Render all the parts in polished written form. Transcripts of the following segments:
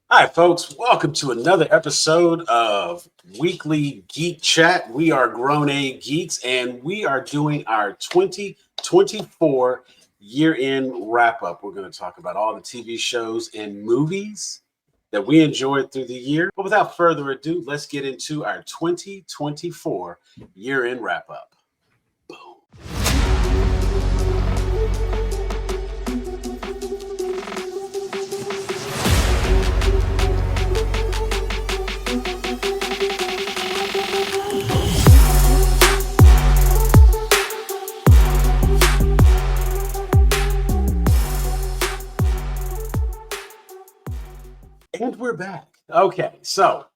Hi, folks. Welcome to another episode of Weekly Geek Chat. We are Grown A Geeks, and we are doing our 2024 year-end wrap-up. We're going to talk about all the TV shows and movies that we enjoyed through the year. But without further ado, let's get into our 2024 year-end wrap-up. Boom. And we're back. Okay, so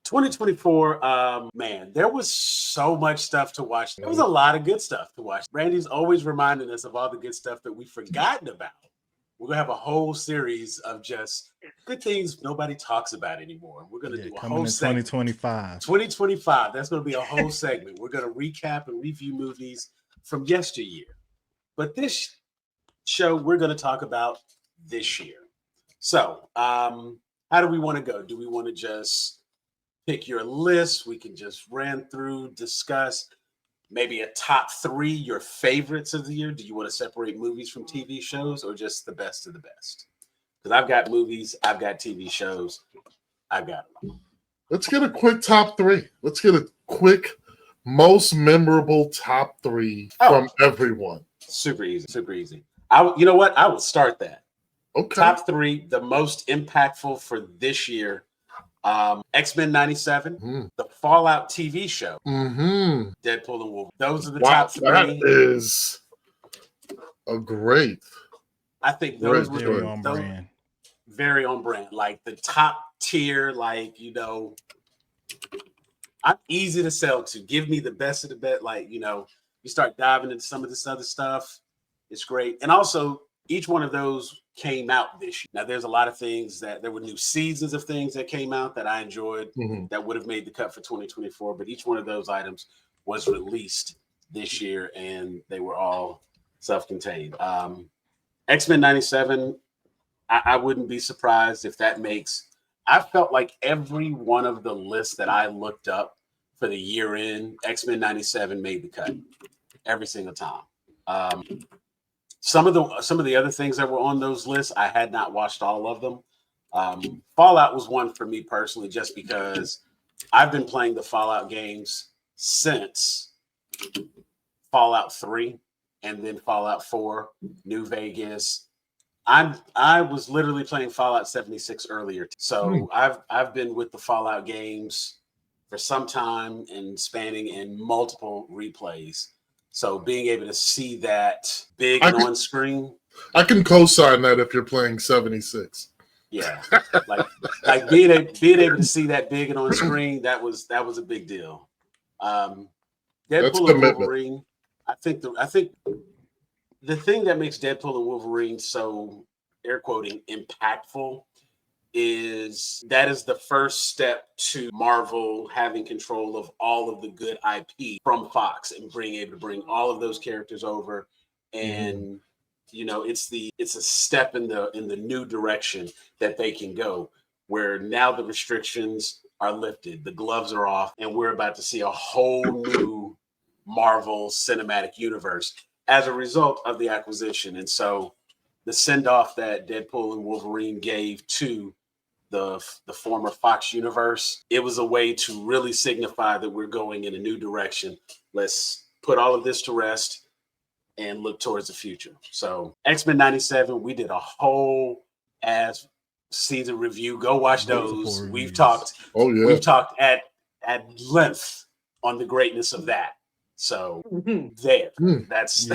2024, man, there was so much stuff to watch. There was a lot of good stuff to watch. Randy's always reminding us of all the good stuff that we've forgotten about. We're gonna have a whole series of just good things nobody talks about anymore. We're gonna do a coming whole in segment. 2025. 2025, that's gonna be a whole segment. We're gonna recap and review movies from yesteryear. But this show, we're gonna talk about this year. So, how do we want to go? Do we want to just pick your list? We can just ran through, discuss maybe a top three, your favorites of the year. Do you want to separate movies from TV shows or just the best of the best? Because I've got movies, I've got TV shows, I've got them. Let's get a quick top three. Let's get a quick, most memorable top three from everyone. Super easy, super easy. You know what? I will start that. Okay. Top three, the most impactful for this year. X-Men 97, the Fallout TV show, Deadpool and Wolverine. Those are the top three. That is a great. I think those were very on brand. Very on brand. Like the top tier, I'm easy to sell to. Give me the best of the best. You start diving into some of this other stuff. It's great. And also, each one of those came out this year. Now, there's a lot of things that there were new seasons of things that came out that I enjoyed that would have made the cut for 2024. But each one of those items was released this year, and they were all self-contained. X-Men 97, I wouldn't be surprised if that makes. I felt like every one of the lists that I looked up for the year end, X-Men 97 made the cut every single time. Some of the other things that were on those lists, I had not watched all of them. Fallout was one for me personally, just because I've been playing the Fallout games since Fallout 3 and then Fallout 4, New Vegas. I was literally playing Fallout 76 earlier. So I've been with the Fallout games for some time and spanning in multiple replays. So being able to see that big and on screen, I can co-sign that if you're playing 76. Yeah, like being able to see that big and on screen, that was a big deal. Deadpool and Wolverine. I think the thing that makes Deadpool and Wolverine so air quoting impactful is that is the first step to Marvel having control of all of the good IP from Fox and being able to bring all of those characters over. And it's a step in the new direction that they can go, where now the restrictions are lifted, the gloves are off, and we're about to see a whole new Marvel cinematic universe as a result of the acquisition. And so the send-off that Deadpool and Wolverine gave to the former Fox universe, it was a way to really signify that we're going in a new direction. Let's put all of this to rest and look towards the future. So X-Men 97, we did a whole ass season review. Go watch those. We've talked at length on the greatness of that. So that's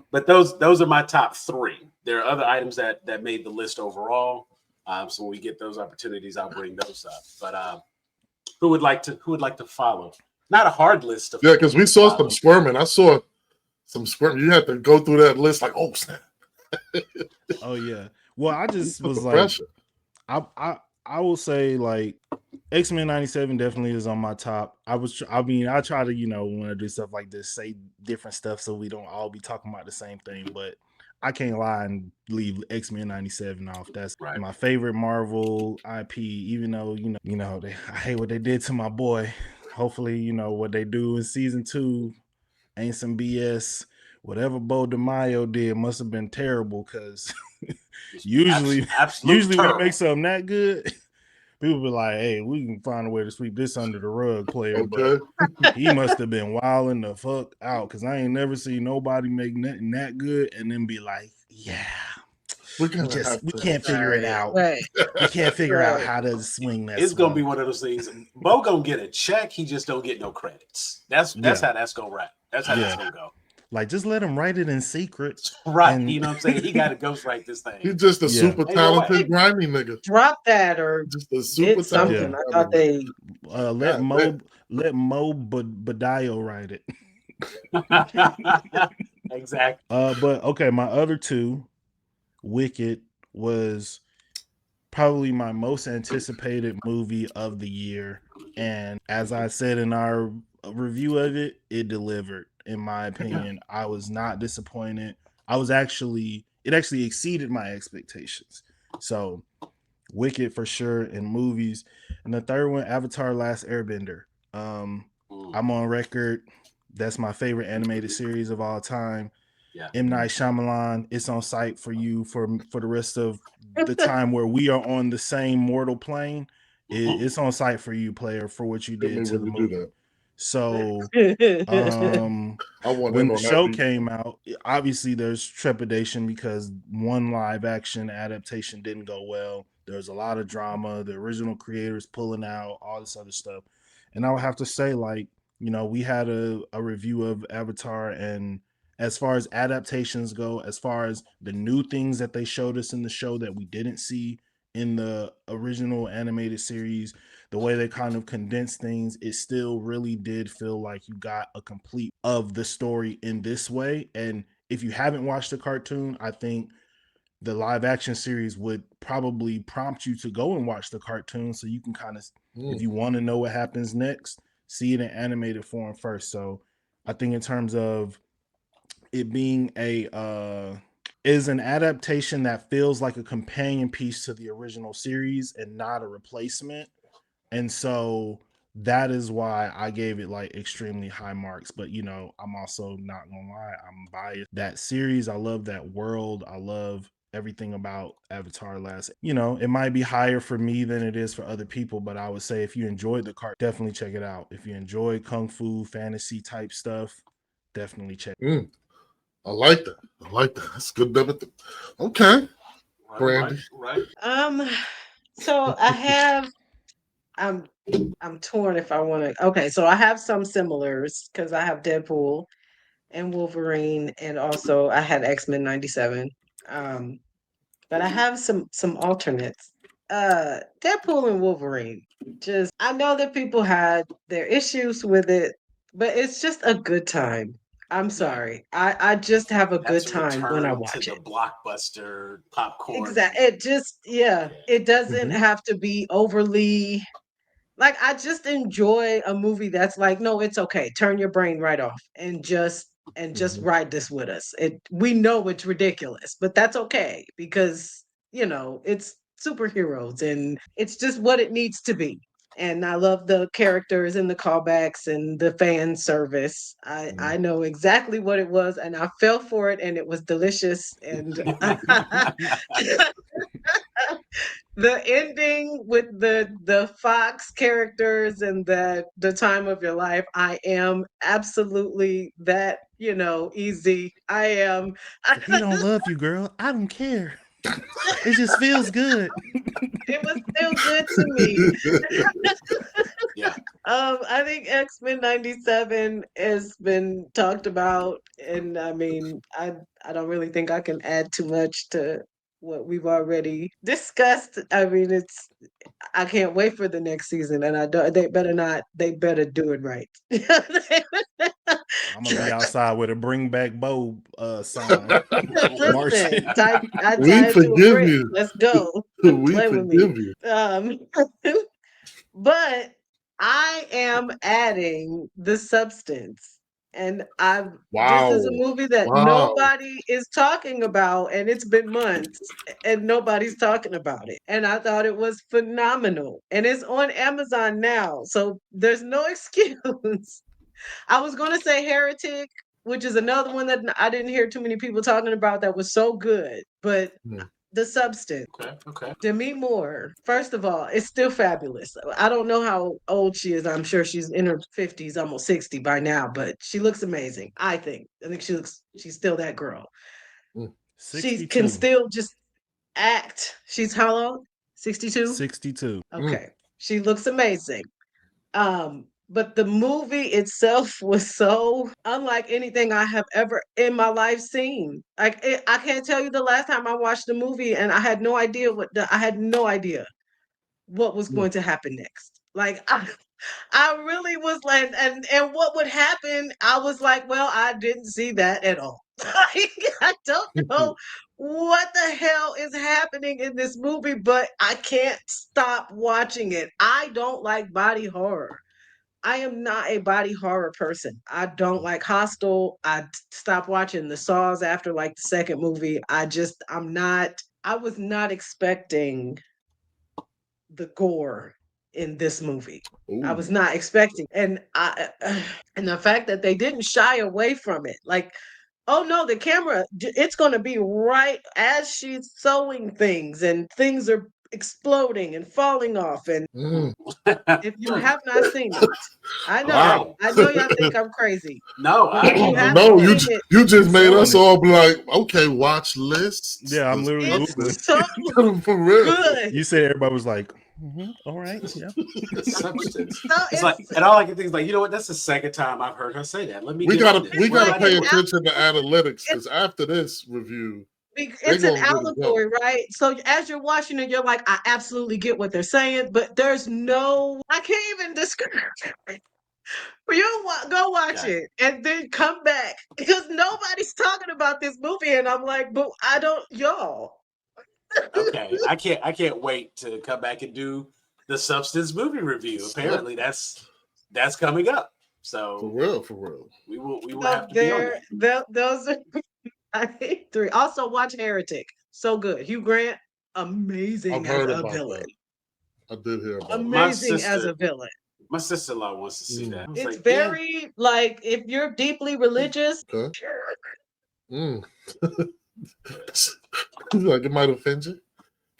but those are my top three. There are other items that made the list overall. So when we get those opportunities, I'll bring those up. But who would like to follow? Not a hard list. Because we saw some squirming. I saw some squirming. You had to go through that list like, oh snap. Oh yeah. Well, I just was like, I will say like X-Men 97 definitely is on my top. I try to, when I do stuff like this, say different stuff so we don't all be talking about the same thing. But I can't lie and leave X-Men 97 off. That's Right. my favorite Marvel IP, even though, I hate what they did to my boy. Hopefully, what they do in season 2 ain't some BS. Whatever Bo DeMaio did must have been terrible, because usually when they make something that good, people be like, hey, we can find a way to sweep this under the rug, player. Okay. But he must have been wilding the fuck out, because I ain't never seen nobody make nothing that good and then be like, yeah, we can't figure it out. Right. We can't figure out how to swing that. It's gonna be one of those things. Bo gonna get a check, he just don't get no credits. That's how that's gonna wrap. That's how that's gonna go. Like, just let him write it in secret. Right. You know what I'm saying? He got to ghostwrite this thing. He's just a super talented grimy nigga. Drop that or just a super did something. Yeah. I thought they let Mo Badayo write it. Exactly. But okay, my other two, Wicked was probably my most anticipated movie of the year, and as I said in our review of it, it delivered. In my opinion, I was not disappointed. It actually exceeded my expectations. So, Wicked for sure in movies. And the third one, Avatar: Last Airbender. I'm on record. That's my favorite animated series of all time. Yeah. M. Night Shyamalan, it's on site for you for the rest of the time where we are on the same mortal plane. It's on site for you, player, for what you did to the movie. So when the show came out, obviously there's trepidation because one live action adaptation didn't go well. There's a lot of drama, the original creators pulling out, all this other stuff. And I would have to say, like, we had a review of Avatar, and as far as adaptations go, as far as the new things that they showed us in the show that we didn't see in the original animated series, the way they kind of condensed things, it still really did feel like you got a complete of the story in this way. And if you haven't watched the cartoon, I think the live action series would probably prompt you to go and watch the cartoon, so you can kind of, if you want to know what happens next, see it in animated form first. So I think in terms of it being is an adaptation that feels like a companion piece to the original series and not a replacement. And so that is why I gave it like extremely high marks. But, I'm also not going to lie, I'm biased. That series, I love that world. I love everything about Avatar Last. It might be higher for me than it is for other people, but I would say if you enjoyed the cart, definitely check it out. If you enjoy kung fu, fantasy type stuff, definitely check it out. I like that. That's good. Okay. Brandy. Right. So I have I'm torn if I want to. Okay, so I have some similars because I have Deadpool and Wolverine, and also I had X-Men 97. But I have some alternates. Deadpool and Wolverine. Just I know that people had their issues with it, but it's just a good time. I'm sorry. I just have a good time when I watch it. The blockbuster popcorn. Exactly. It just it doesn't have to be overly, like, I just enjoy a movie that's like, no, it's okay. Turn your brain right off and just ride this with us. We know it's ridiculous, but that's okay because, it's superheroes and it's just what it needs to be. And I love the characters and the callbacks and the fan service. I know exactly what it was and I fell for it and it was delicious. And the ending with the Fox characters and the time of your life, I am absolutely that, easy. I am. He don't love you, girl. I don't care. It just feels good. It was still good to me. Yeah. I think X-Men 97 has been talked about, and I mean, I don't really think I can add too much to what we've already discussed. I mean, I can't wait for the next season, and they better do it right. I'm gonna be outside with a "Bring Back Bo" sign. Listen, we forgive you. Let's go. We Play with me. forgive you. But I am adding the substance And this Wow. is a movie that nobody is talking about, and it's been months and nobody's talking about it. And I thought it was phenomenal. And it's on Amazon now, so there's no excuse. I was going to say Heretic, which is another one that I didn't hear too many people talking about that was so good, but The Substance. Okay. Demi Moore, first of all, is still fabulous. I don't know how old she is. I'm sure she's in her 50s, almost 60 by now, but she looks amazing. I think she's still that girl. 62. She can still just act. She's how old? 62? 62. Okay. She looks amazing. But the movie itself was so unlike anything I have ever in my life seen. I can't tell you the last time I watched the movie and I had no idea what was going to happen next. Like I really was like, and what would happen? I was like, well, I didn't see that at all. I don't know what the hell is happening in this movie, but I can't stop watching it. I don't like body horror. I am not a body horror person. I don't like Hostel. I stopped watching the Saws after like the second movie. I was not expecting the gore in this movie. I was not expecting. And and the fact that they didn't shy away from it. Like, oh no, the camera, it's going to be right as she's sewing things and things are exploding and falling off. And if you have not seen it, I know y'all think I'm crazy. No, you just made us all be like, okay, watch lists. Yeah, I'm literally Googling. So for real. Good. You said everybody was like, all right, yeah. Substance. It's like, and all I can think is like, you know what? That's the second time I've heard her say that. We gotta pay attention to analytics because after this review, it's an allegory, right? So as you're watching it, you're like, I absolutely get what they're saying, but I can't even describe it. You go watch it and then come back because nobody's talking about this movie, and I'm like, but I don't, y'all. Okay, I can't wait to come back and do the Substance movie review. Apparently, that's coming up. So for real, we will have to be on that. Those are I think 3. Also, watch Heretic. So good. Hugh Grant, amazing as a villain. I did hear about amazing as a villain. My sister-in-law wants to see that. It's like, very like if you're deeply religious. Okay. Like it might offend you.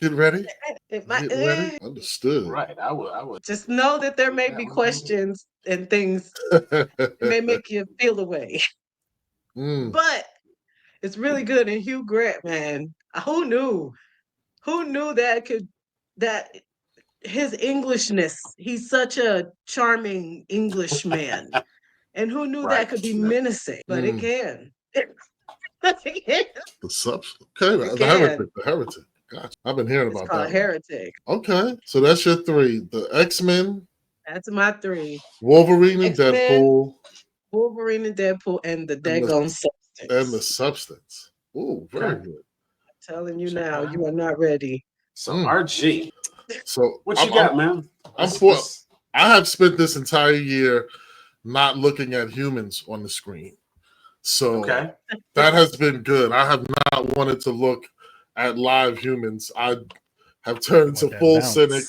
Get ready. It might, Get ready. Understood. Right. I would. Just know that there may be questions and things that may make you feel the way. But it's really good. And Hugh Grant, man, who knew? Who knew that his Englishness, he's such a charming English man. And who knew that could be menacing? But it can. The substance. Okay, the heretic. Gotcha. I've been hearing about that. Heretic. Okay, so that's your 3. The X-Men. That's my 3. Wolverine and Deadpool. Wolverine and Deadpool and the daggone Substance. And the Substance. Oh, very good. I'm telling you now, you are not ready. So RG. So what you got, man? I have spent this entire year not looking at humans on the screen. So that has been good. I have not wanted to look at live humans. I have turned to full cynic.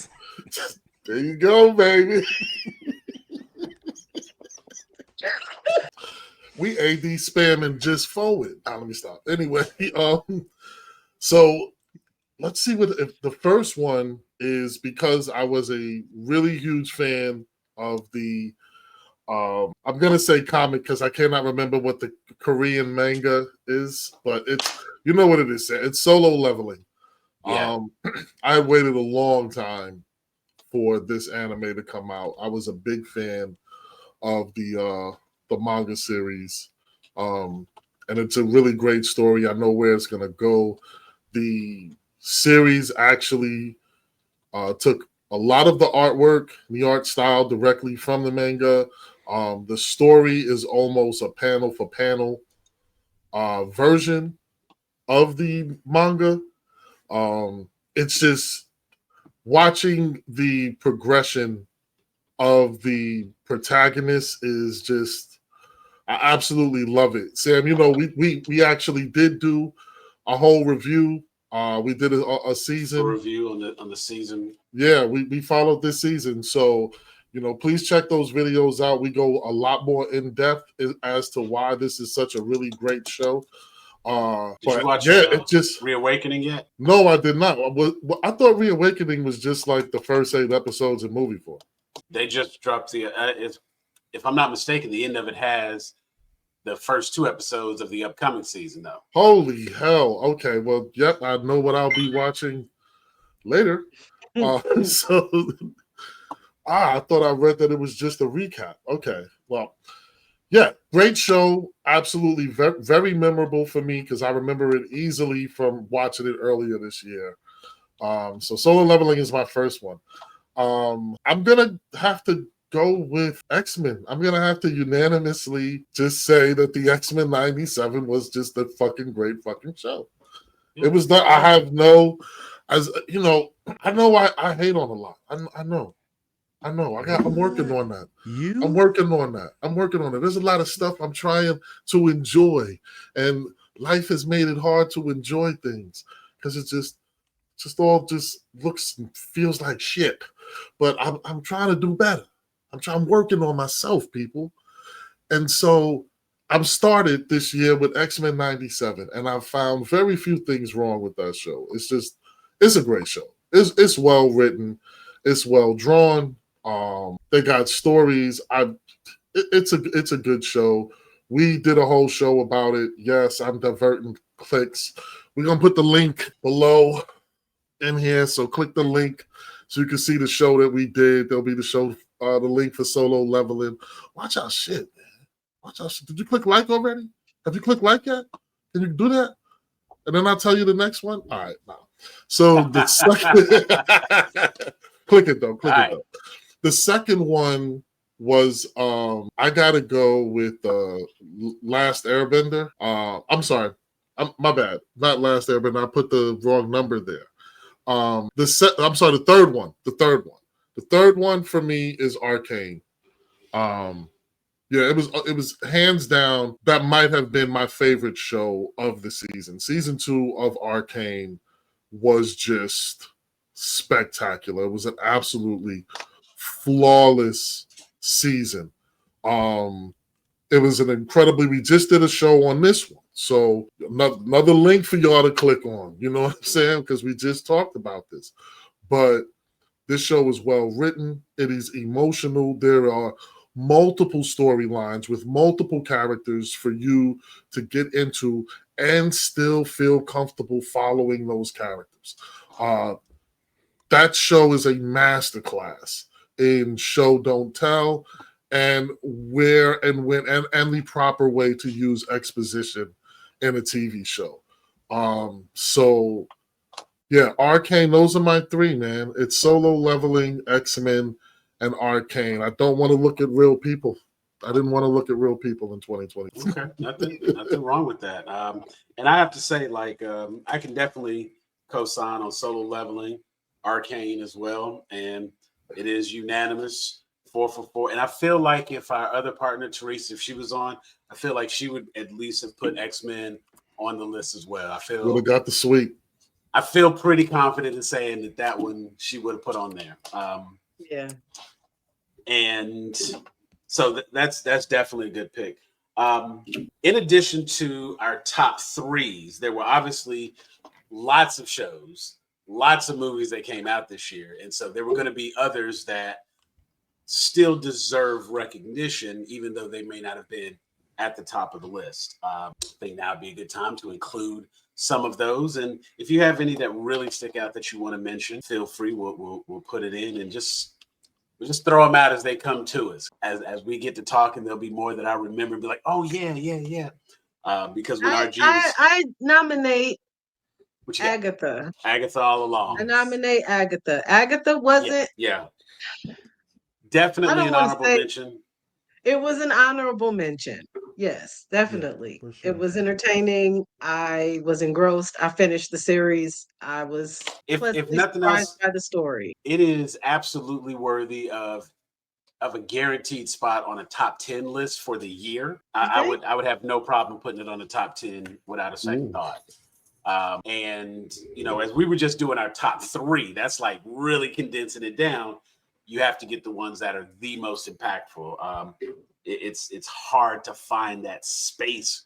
There you go, baby. We AD spamming just forward. Let me stop. Anyway, so let's see if the first one is because I was a really huge fan of the I'm gonna say comic because I cannot remember what the Korean manga is, but it's you know what it is. It's Solo Leveling. Yeah. I waited a long time for this anime to come out. I was a big fan of the manga series, and it's a really great story. I know where it's gonna go. The series actually took a lot of the artwork, the art style directly from the manga. The story is almost a panel for panel version of the manga. It's just watching the progression of the protagonist is just I absolutely love it, Sam. You know, we actually did do a whole review. We did a season a review on the season. Yeah, we followed this season, so you know, please check those videos out. We go a lot more in depth as to why this is such a really great show. Did you watch it just Reawakening yet? No, I did not. I thought Reawakening was just like the first 8 episodes in movie form. They just dropped the. If I'm not mistaken, the end of it has the first 2 episodes of the upcoming season, though. Holy hell! Okay, well, yep, I know what I'll be watching later. So, I thought I read that it was just a recap. Okay, well, yeah, great show. Absolutely, very, very memorable for me because I remember it easily from watching it earlier this year. So Solo Leveling is my first one. I'm gonna have to go with X-Men. I'm gonna have to unanimously just say that the X-Men '97 was just a fucking great fucking show. Yeah. It was not. I have no, as you know, I know I hate on a lot. I know. I'm working on that. I'm working on that. There's a lot of stuff I'm trying to enjoy, and life has made it hard to enjoy things because it's just all looks and feels like shit. But I'm trying to do better. I'm working on myself, people. And so I'm started this year with X-Men '97, and I've found very few things wrong with that show. It's a great show. It's well written, it's well drawn. They got stories. It's a good show. We did a whole show about it. Yes, I'm diverting clicks. We're gonna put the link below in here, so click the link so you can see the show that we did. There'll be the link for Solo Leveling. Watch our shit, man. Watch our shit. Did you click like already? Have you clicked like yet? Can you do that? And then I'll tell you the next one. All right, now. So the second, click it though. The second one was I gotta go with Last Airbender. I'm sorry, my bad. Not Last Airbender. I put the wrong number there. The third one. The third one for me is Arcane. Yeah, it was hands down. That might have been my favorite show of the season. Season 2 of Arcane was just spectacular. It was an absolutely flawless season. It was an incredibly. We just did a show on this one, so another link for y'all to click on. You know what I'm saying? Because we just talked about this, but this show is well written. It is emotional. There are multiple storylines with multiple characters for you to get into and still feel comfortable following those characters. That show is a masterclass in show don't tell and where and when and the proper way to use exposition in a TV show. So yeah, Arcane, those are my 3, man. It's Solo Leveling, X-Men, and Arcane. I don't want to look at real people. I didn't want to look at real people in 2020. Okay, nothing wrong with that. And I have to say, like, I can definitely co-sign on Solo Leveling, Arcane as well, and it is unanimous 4 for 4. And I feel like if our other partner Teresa, if she was on, I feel like she would at least have put X-Men on the list as well. Would have got the sweep. I feel pretty confident in saying that one she would have put on there. Yeah. And so that's definitely a good pick. In addition to our top 3s, there were obviously lots of shows, lots of movies that came out this year. And so there were going to be others that still deserve recognition, even though they may not have been at the top of the list. I think now would be a good time to include some of those. And if you have any that really stick out that you want to mention, feel free. We'll put it in and we'll just throw them out as they come to us. As we get to talking, there'll be more that I remember and be like, oh, yeah. Because when I nominate Agatha. Agatha all along. I nominate Agatha. Agatha wasn't. Yeah. Definitely an honorable mention. It was an honorable mention. Yes, definitely. Yeah, sure. It was entertaining. I was engrossed. I finished the series. I was if nothing else by the story. It is absolutely worthy of of a guaranteed spot on a top 10 list for the year, I would have no problem putting it on the top 10 without a second thought. And as we were just doing our top 3, that's like really condensing it down. You have to get the ones that are the most impactful. It's hard to find that space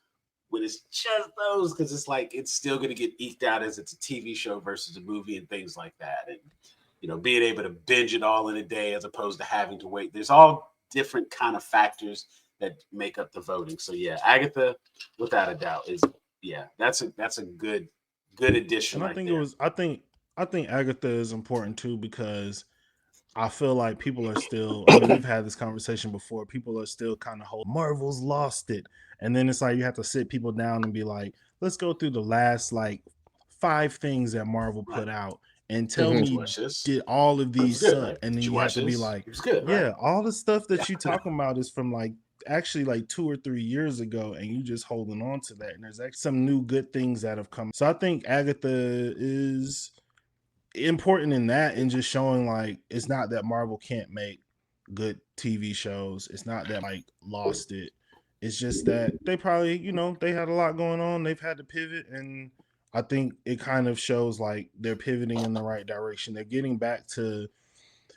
when it's just those, because it's like it's still going to get eked out as it's a TV show versus a movie and things like that. And being able to binge it all in a day as opposed to having to wait. There's all different kind of factors that make up the voting. So yeah, Agatha, without a doubt, that's a good addition. And I think I think Agatha is important too, because I feel like people are still, I mean, we've had this conversation before. People are still kind of Marvel's lost it. And then it's like you have to sit people down and be like, let's go through the last like 5 things that Marvel put out and tell me, did all of these suck? Right? And then you have to be like, yeah, all the stuff that you talking about is from like actually like 2 or 3 years ago, and you just holding on to that. And there's actually some new good things that have come. So I think Agatha is important in that, and just showing like it's not that Marvel can't make good TV shows. It's not that like lost it. It's just that they probably, they had a lot going on. They've had to pivot, and I think it kind of shows like they're pivoting in the right direction. They're getting back to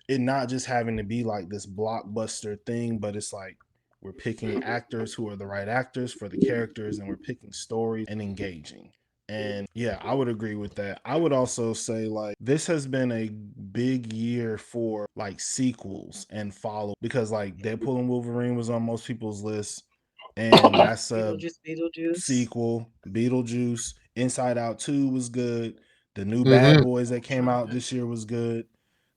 it not just having to be like this blockbuster thing, but it's like we're picking actors who are the right actors for the characters, and we're picking stories and engaging. And yeah, I would agree with that. I would also say like this has been a big year for like sequels and follow, because like Deadpool and Wolverine was on most people's lists, and that's a Beetlejuice. Sequel. Beetlejuice. Inside Out 2 was good. The new Bad Boys that came out this year was good.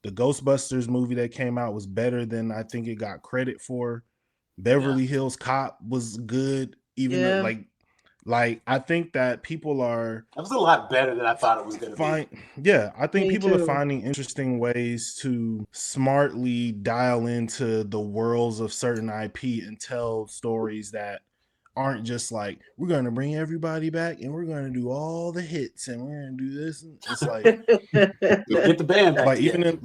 The Ghostbusters movie that came out was better than I think it got credit for. Beverly Hills Cop was good, even though like I think that people are. That was a lot better than I thought it was going to be. Yeah, I think people are finding interesting ways to smartly dial into the worlds of certain IP and tell stories that aren't just like, we're going to bring everybody back and we're going to do all the hits and we're going to do this. It's like get the band back. Like even in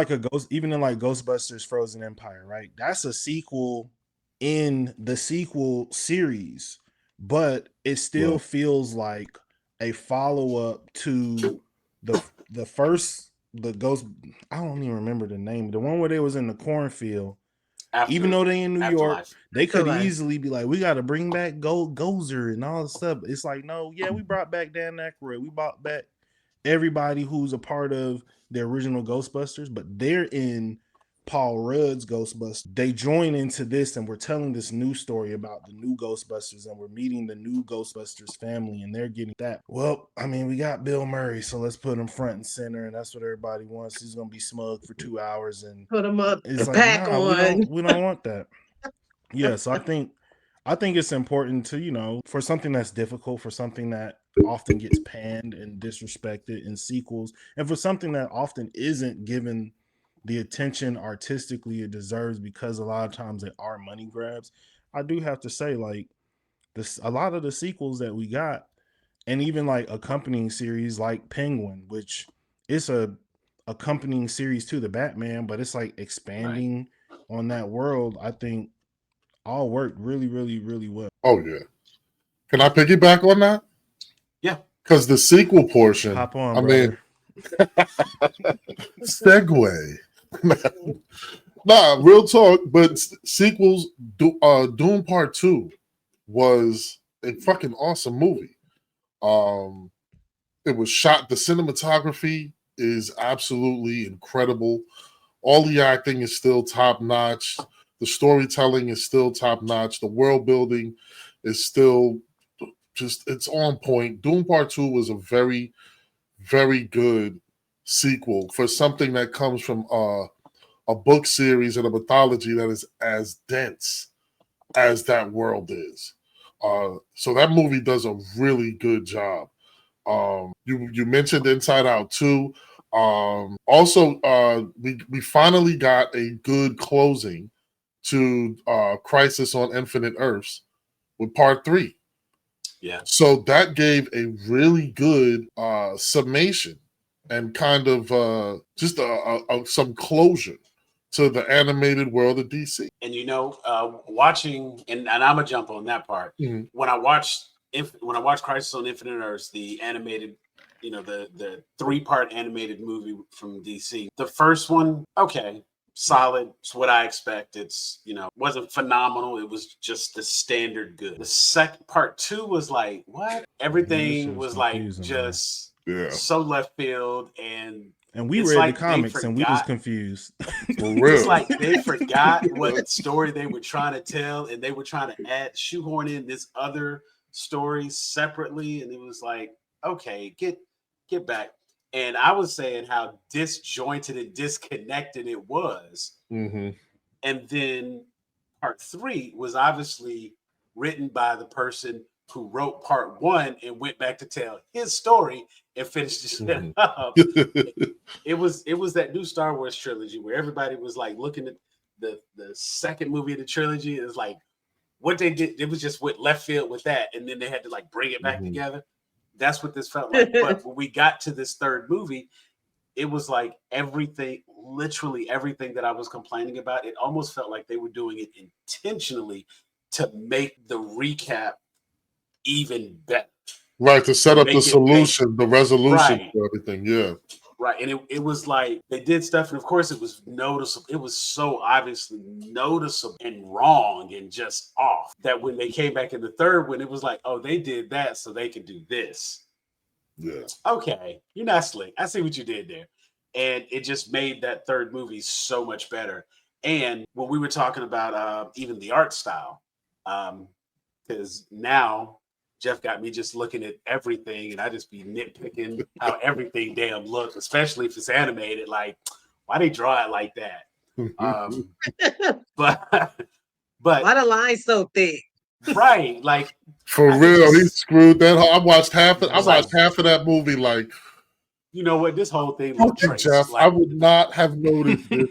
Ghostbusters Frozen Empire, right? That's a sequel in the sequel series, but it still feels like a follow-up to the first, the Ghost, I don't even remember the name, the one where they was in the cornfield. Even though they in New York, they could easily be like, we got to bring back Gozer and all the stuff. It's like, no, we brought back Dan Aykroyd. We brought back everybody who's a part of the original Ghostbusters, but they're in Paul Rudd's Ghostbusters. They join into this, and we're telling this new story about the new Ghostbusters, and we're meeting the new Ghostbusters family, and they're getting that. Well, I mean, we got Bill Murray, so let's put him front and center, and that's what everybody wants. He's gonna be smug for 2 hours and put him up. It's like, we don't want that. Yeah, so I think it's important to, for something that's difficult, for something that often gets panned and disrespected in sequels, and for something that often isn't given the attention artistically it deserves, because a lot of times they are money grabs. I do have to say, like, a lot of the sequels that we got, and even like accompanying series like Penguin, which is a accompanying series to the Batman, but it's like expanding on that world, I think all worked really, really, really well. Oh yeah. Can I piggyback on that? Yeah. Because the sequel portion, hop on, brother. Segue. Nah, real talk, but sequels, Doom Part 2 was a fucking awesome movie. It was shot, the cinematography is absolutely incredible. All the acting is still top notch. The storytelling is still top notch. The world building is still it's on point. Doom Part 2 was a very, very good sequel for something that comes from a book series and a mythology that is as dense as that world is. So that movie does a really good job. You mentioned Inside Out 2. Also, we finally got a good closing to Crisis on Infinite Earths with Part 3. Yeah. So that gave a really good summation and kind of just some closure to the animated world of DC. And watching, and I'm gonna jump on that part. Mm-hmm. When I watched Crisis on Infinite Earths, the animated, the 3-part animated movie from DC, the first one, okay, solid. It's what I expect. It's, wasn't phenomenal. It was just the standard good. The second part 2 was like, what? Everything was like just so left field, and we read like the comics and we was confused. It's like they forgot what story they were trying to tell, and they were trying to shoehorn in this other story separately, and it was like, okay, get back. And I was saying how disjointed and disconnected it was. Mm-hmm. And then part 3 was obviously written by the person who wrote part 1 and went back to tell his story and finished the shit up. It was that new Star Wars trilogy where everybody was like looking at the second movie of the trilogy. It was like what they did, it was just went left field with that, and then they had to like bring it back together. That's what this felt like. But when we got to this third movie, it was like literally everything that I was complaining about. It almost felt like they were doing it intentionally to make the recap even better. Right, to set up the solution, the resolution for everything. Yeah. Right. And it was like they did stuff, and of course it was noticeable. It was so obviously noticeable and wrong and just off that when they came back in the third one, it was like, oh, they did that so they could do this. Yeah. Okay, you're not slick. I see what you did there. And it just made that third movie so much better. And when we were talking about even the art style, because now Jeff got me just looking at everything, and I just be nitpicking how everything damn looks, especially if it's animated. Like, why they draw it like that? But why the line so thick? Right, like for real, he screwed that. I watched half of that movie. Like, you know what? This whole thing. Okay, Jeff, like, I would not have noticed this.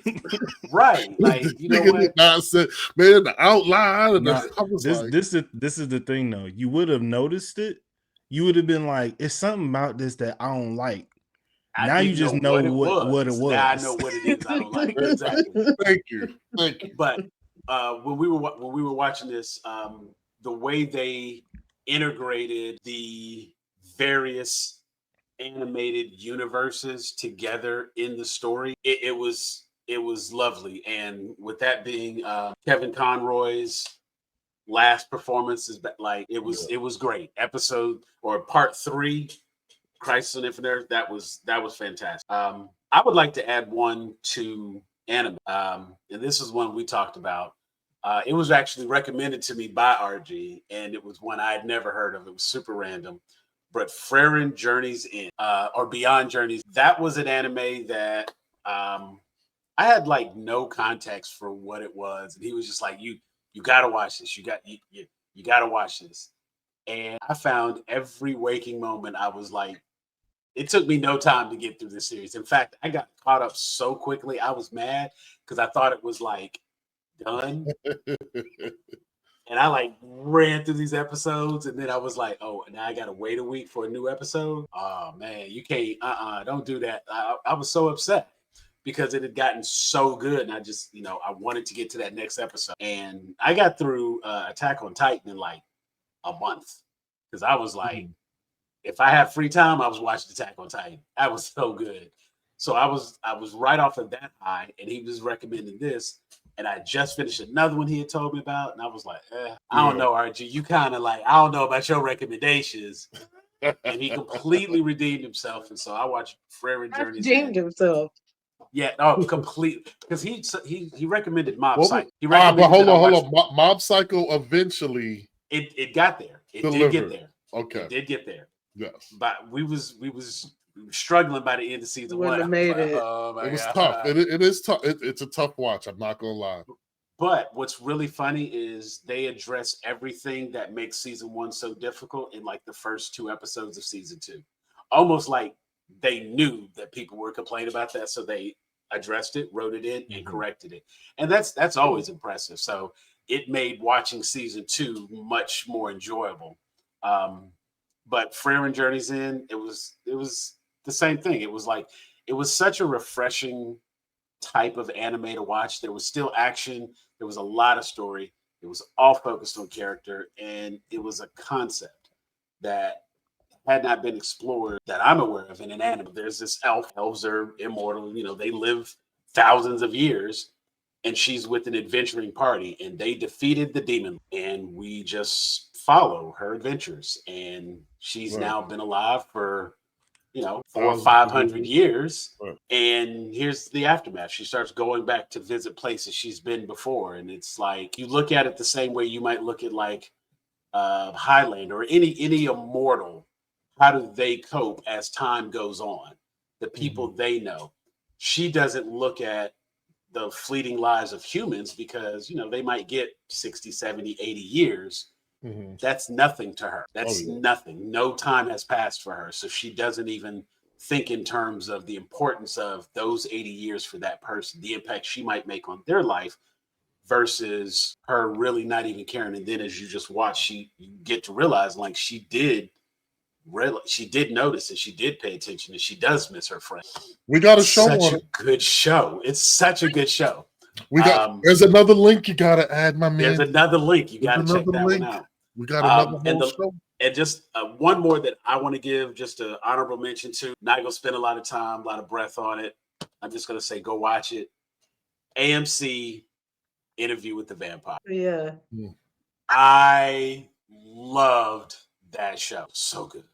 Right, like you know what? Not said, man, the outline. And I was this is the thing though. You would have noticed it. You would have been like, "It's something about this that I don't like." Now you just know what it was. Now I know what it is. I don't like exactly. Thank you. But when we were watching this, the way they integrated the various animated universes together in the story, it was lovely. And with that being Kevin Conroy's last performance, is like it was great. Episode or part 3, Crisis on Infinite Earth, that was fantastic. I would like to add one to anime, and this is one we talked about. It was actually recommended to me by RG, and it was one I had never heard of. It was super random. But Frieren Journeys In, or Beyond Journeys, that was an anime that I had like no context for what it was, and he was just like, "You got to watch this. You got to watch this." And I found every waking moment. I was like, it took me no time to get through this series. In fact, I got caught up so quickly. I was mad because I thought it was like done. And I like ran through these episodes, and then I was like, oh, now I got to wait a week for a new episode. Oh man, you can't, don't do that. I was so upset because it had gotten so good. And I just, I wanted to get to that next episode. And I got through Attack on Titan in like a month because I was like, if I had free time, I was watching Attack on Titan. That was so good. So I was right off of that high, and he was recommending this. And I just finished another one he had told me about, and I was like, I don't know, RG. You kind of like, I don't know about your recommendations. And he completely redeemed himself. And so I watched Frieren Journeys. Redeemed himself. Yeah, no, completely. Because he recommended Mob Psycho. But hold on. Mob Psycho eventually. It got there. It did get there. Okay. It did get there. Yes. But we was struggling by the end of season 1. It was tough. It is tough. It's a tough watch. I'm not gonna lie. But what's really funny is they address everything that makes season 1 so difficult in like the first 2 episodes of season 2. Almost like they knew that people were complaining about that, so they addressed it, wrote it in, and corrected it. And that's always impressive. So it made watching season 2 much more enjoyable. But Frieren Journeys In, it was the same thing. It was like, it was such a refreshing type of anime to watch. There was still action. There was a lot of story. It was all focused on character, and it was a concept that had not been explored that I'm aware of in an anime. There's this elf. Elves are immortal. You know, they live thousands of years, and she's with an adventuring party, and they defeated the demon, and we just follow her adventures. And she's now been alive for 400 or 500 years. Right. And here's the aftermath. She starts going back to visit places she's been before. And it's like, you look at it the same way you might look at like Highlander or any immortal. How do they cope as time goes on? The people they know. She doesn't look at the fleeting lives of humans because, they might get 60, 70, 80 years. That's nothing to her. That's nothing. No time has passed for her. So she doesn't even think in terms of the importance of those 80 years for that person, the impact she might make on their life versus her really not even caring. And then as you just watch, you get to realize like she did notice and she did pay attention and she does miss her friend. We got a show such on a it. good show. It's such a good show. We got there's another link you gotta add, my man. There's another link. You gotta check that one out. We got another whole show. And just one more that I want to give just an honorable mention to. Not gonna spend a lot of time, a lot of breath on it. I'm just gonna say go watch it. AMC Interview with the Vampire. Yeah. I loved that show. So good.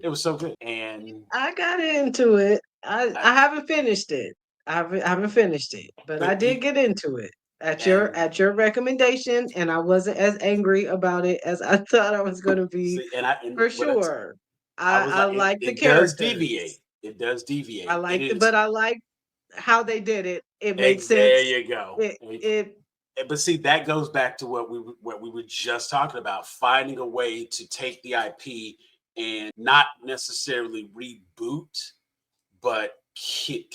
It was so good. And I got into it. I haven't finished it. I haven't finished it, but I did get into it at your recommendation, and I wasn't as angry about it as I thought I was going to be. For sure. I like the characters. It does deviate. I like it, but I like how they did it. It made sense. There you go. It but see, that goes back to what we were just talking about, finding a way to take the IP and not necessarily reboot, but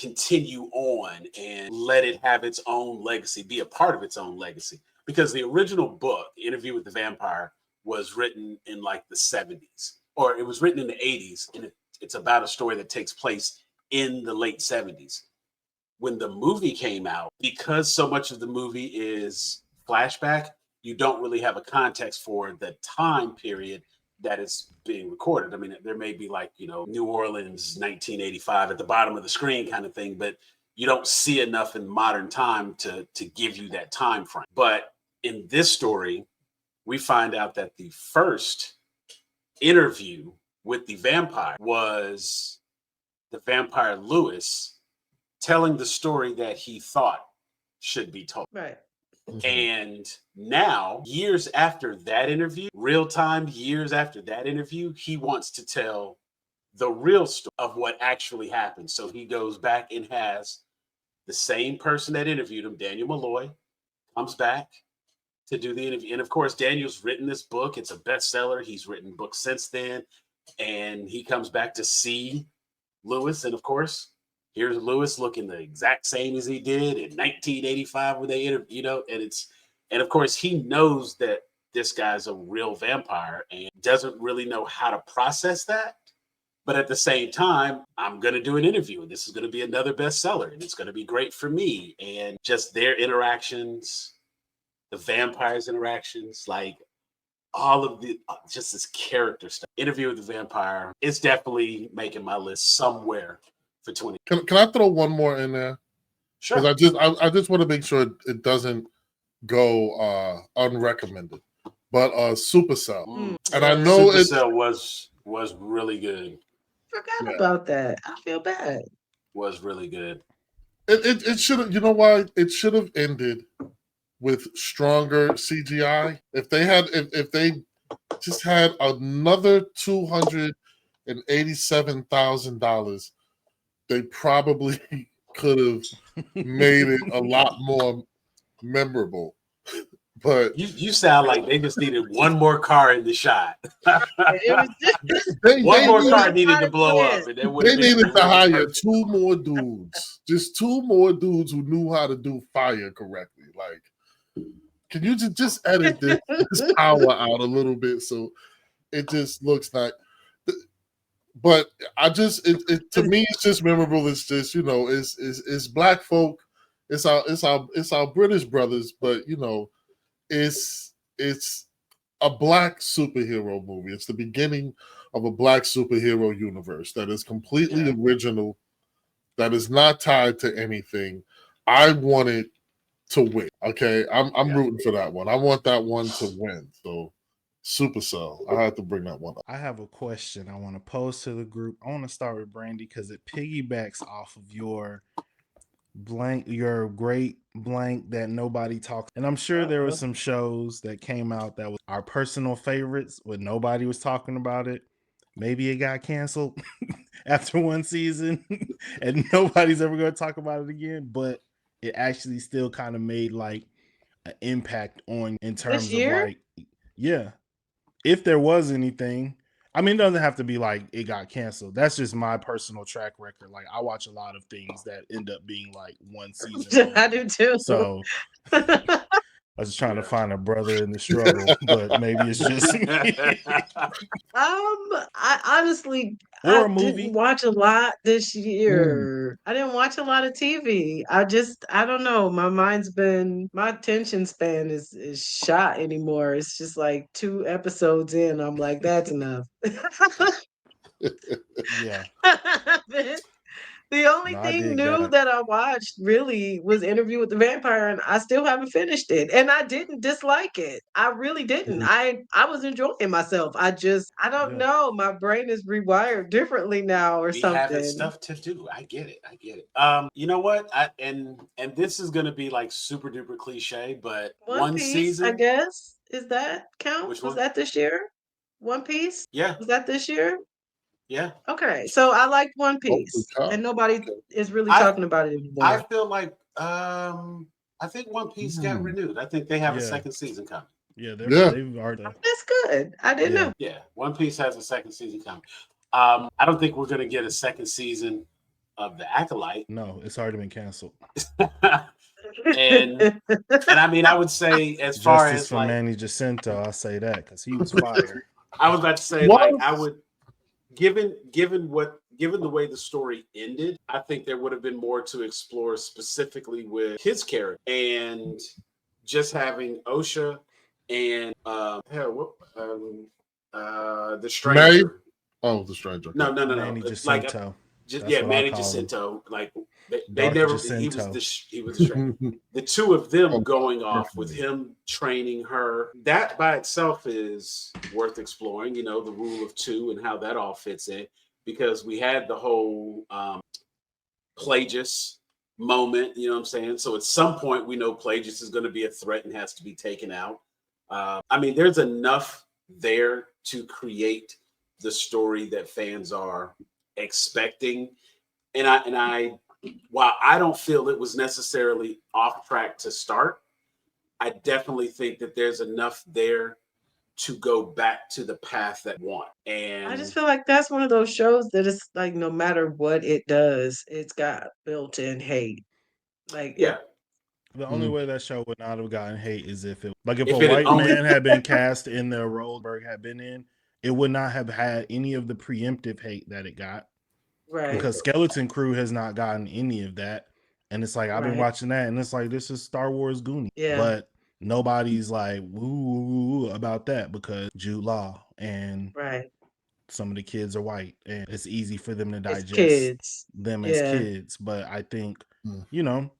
continue on and let it have its own legacy, be a part of its own legacy. Because the original book, Interview with the Vampire, was written in like the 70s, or it was written in the 80s, and it's about a story that takes place in the late 70s. When the movie came out, because so much of the movie is flashback, you don't really have a context for the time period that is being recorded. I mean, there may be like, New Orleans, 1985 at the bottom of the screen kind of thing, but you don't see enough in modern time to give you that time frame. But in this story, we find out that the first interview with the vampire was the vampire Lewis telling the story that he thought should be told. Right. And now, years after that interview, real time, years after that interview, he wants to tell the real story of what actually happened. So he goes back and has the same person that interviewed him, Daniel Malloy, comes back to do the interview. And of course, Daniel's written this book. It's a bestseller. He's written books since then. And he comes back to see Lewis. And of course, here's Lewis looking the exact same as he did in 1985 when they interviewed, and of course he knows that this guy's a real vampire and doesn't really know how to process that. But at the same time, I'm going to do an interview and this is going to be another bestseller and it's going to be great for me. And just their interactions, the vampires' interactions, like all of the, just this character stuff. Interview with the Vampire is definitely making my list somewhere for 20. Can I throw one more in there? Sure. I just want to make sure it doesn't go unrecommended. But Supercell, and I know Supercell was really good. Forgot about that. I feel bad. Was really good. It should have. You know why? It should have ended with stronger CGI. If they just had another $287,000. They probably could have made it a lot more memorable. But you sound like they just needed one more car in the shot. One more car needed to blow up. And they needed to hire two more dudes. Just two more dudes who knew how to do fire correctly. Like, can you just edit this power out a little bit so it just looks like. But I just to me it's just memorable. It's just it's black folk it's our British brothers, but you know, it's a black superhero movie. It's the beginning of a black superhero universe that is completely original, that is not tied to anything. I want it to win. Okay, I'm rooting for that one. I want that one to win. So Supercell, I have to bring that one up. I have a question I want to pose to the group. I want to start with Brandy because it piggybacks off of your great blank that nobody talks. And I'm sure there were some shows that came out that was our personal favorites, but nobody was talking about it. Maybe it got canceled after one season and nobody's ever going to talk about it again, but it actually still kind of made like an impact on in terms of like, yeah, if there was anything. I mean, it doesn't have to be like it got canceled. That's just my personal track record. Like I watch a lot of things that end up being like one season. I do too. So I was trying to find a brother in the struggle, but maybe it's just me. I honestly Or I a movie. didn't watch a lot this year. I didn't watch a lot of TV. I don't know. My attention span is shot anymore. It's just like 2 episodes in. I'm like, that's enough. Yeah. The only No, I thing dig new that I watched really was Interview with the Vampire, and I still haven't finished it. And I didn't dislike it. I really didn't. I was enjoying myself. I don't know. My brain is rewired differently now or We having something. stuff to do. I get it. You know what? And this is gonna be like super duper cliche, but One Piece, season, I guess. Is that count? Which Was one? that this year? One Piece? Yeah. Was that this year? Yeah. Okay. So I liked One Piece. And nobody is really talking about it anymore. I feel like I think One Piece got renewed. I think they have a second season coming. Yeah, they've already. That's good. I didn't know. Yeah, One Piece has a second season coming. I don't think we're gonna get a second season of The Acolyte. No, it's already been canceled. and I mean, I would say as far as for like Manny Jacinto, I'll say that because he was fired. I was about to say like I would, given the way the story ended, I think there would have been more to explore specifically with his character and just having Osha and the stranger. The stranger. No. Manny Jacinto. Manny Jacinto. Like they never. Jacinto. He was the stranger. The two of them going off with him training her. That by itself is worth exploring. You know, the rule of two and how that all fits in. Because we had the whole Plagueis moment, you know what I'm saying? So at some point, we know Plagueis is going to be a threat and has to be taken out. I mean, there's enough there to create the story that fans are expecting. And I while I don't feel it was necessarily off track to start, I definitely think that there's enough there to go back to the path that want. And I just feel like that's one of those shows that it's like no matter what it does, it's got built-in hate. Like the only way that show would not have gotten hate is if a white man had been cast in the role Berg had been in, it would not have had any of the preemptive hate that it got. Right. Because Skeleton Crew has not gotten any of that. And it's like I've been watching that and it's like this is Star Wars Goonies. Yeah. But nobody's like woo about that because Jude Law and some of the kids are white and it's easy for them to digest them as kids. But I think, you know.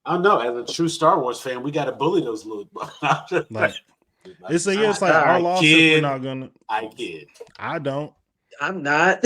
I don't know. As a true Star Wars fan, we got to bully those little. It's like our loss if we're not gonna. I kid. I don't. I'm not.